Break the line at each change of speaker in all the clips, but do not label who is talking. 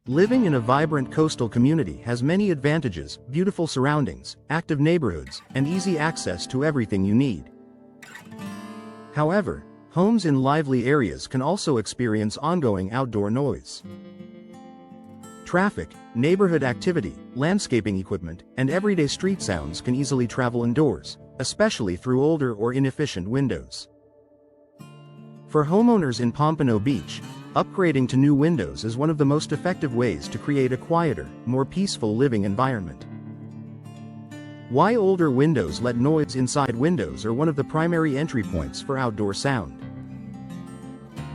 Living in a vibrant coastal community has many advantages: beautiful surroundings, active neighborhoods, and easy access to everything you need. However, homes in lively areas can also experience ongoing outdoor noise. Traffic, neighborhood activity, landscaping equipment, and everyday street sounds can easily travel indoors, especially through older or inefficient windows. For homeowners in Pompano Beach, upgrading to new windows is one of the most effective ways to create a quieter, more peaceful living environment. Why older windows let noise inside windows are one of the primary entry points for outdoor sound.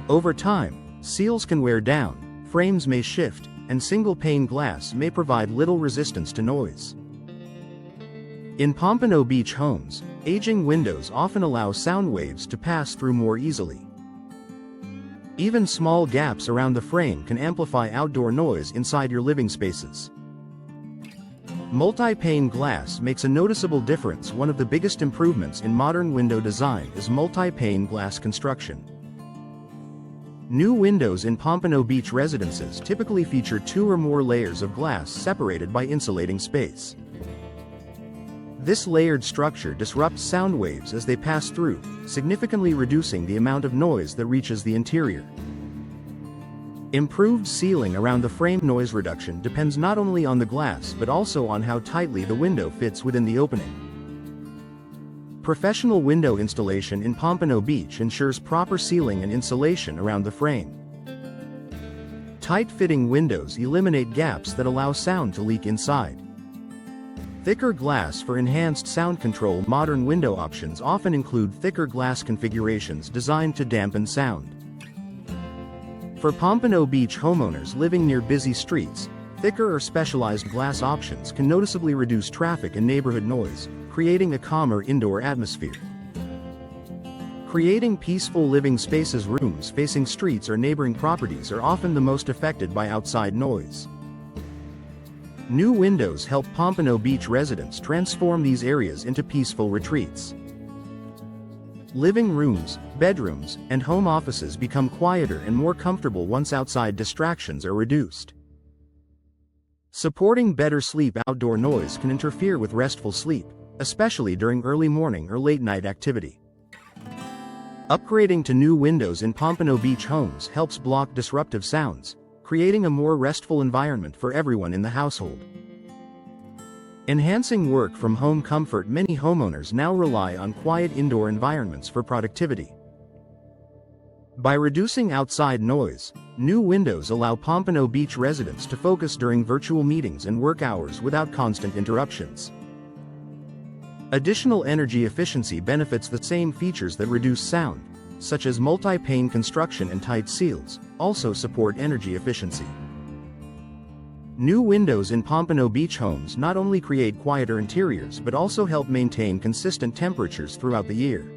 Over time, seals can wear down, frames may shift, and single-pane glass may provide little resistance to noise. In Pompano Beach homes, aging windows often allow sound waves to pass through more easily. Even small gaps around the frame can amplify outdoor noise inside your living spaces. Multi-pane glass makes a noticeable difference. One of the biggest improvements in modern window design is multi-pane glass construction. New windows in Pompano Beach residences typically feature 2 or more layers of glass separated by insulating space. This layered structure disrupts sound waves as they pass through, significantly reducing the amount of noise that reaches the interior. Improved sealing around the frame. Noise reduction depends not only on the glass but also on how tightly the window fits within the opening. Professional window installation in Pompano Beach ensures proper sealing and insulation around the frame. Tight-fitting windows eliminate gaps that allow sound to leak inside. Thicker glass for enhanced sound control. Modern window options often include thicker glass configurations designed to dampen sound. For Pompano Beach homeowners living near busy streets, thicker or specialized glass options can noticeably reduce traffic and neighborhood noise, creating a calmer indoor atmosphere. Creating peaceful living spaces. Rooms facing streets or neighboring properties are often the most affected by outside noise. New windows help Pompano Beach residents transform these areas into peaceful retreats. Living rooms, bedrooms, and home offices become quieter and more comfortable once outside distractions are reduced. Supporting better sleep. Outdoor noise can interfere with restful sleep, especially during early morning or late night activity. Upgrading to new windows in Pompano Beach homes helps block disruptive sounds, creating a more restful environment for everyone in the household. Enhancing work from home comfort. Many homeowners now rely on quiet indoor environments for productivity. By reducing outside noise, new windows allow Pompano Beach residents to focus during virtual meetings and work hours without constant interruptions. Additional energy efficiency benefits. The same features that reduce sound, such as multi-pane construction and tight seals, also support energy efficiency. New windows in Pompano Beach homes not only create quieter interiors but also help maintain consistent temperatures throughout the year.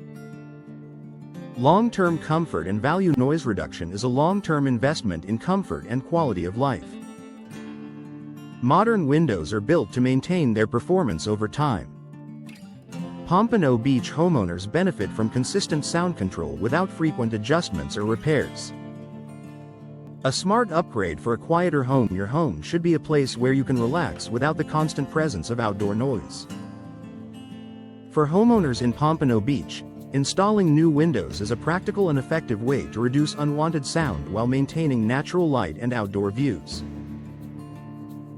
Long-term comfort and value. Noise reduction is a long-term investment in comfort and quality of life. Modern windows are built to maintain their performance over time. Pompano Beach homeowners benefit from consistent sound control without frequent adjustments or repairs. A smart upgrade for a quieter home. Your home should be a place where you can relax without the constant presence of outdoor noise. For homeowners in Pompano Beach, installing new windows is a practical and effective way to reduce unwanted sound while maintaining natural light and outdoor views.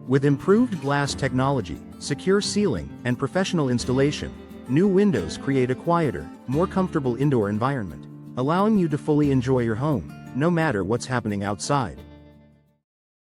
With improved glass technology, secure sealing, and professional installation, new windows create a quieter, more comfortable indoor environment, allowing you to fully enjoy your home, no matter what's happening outside.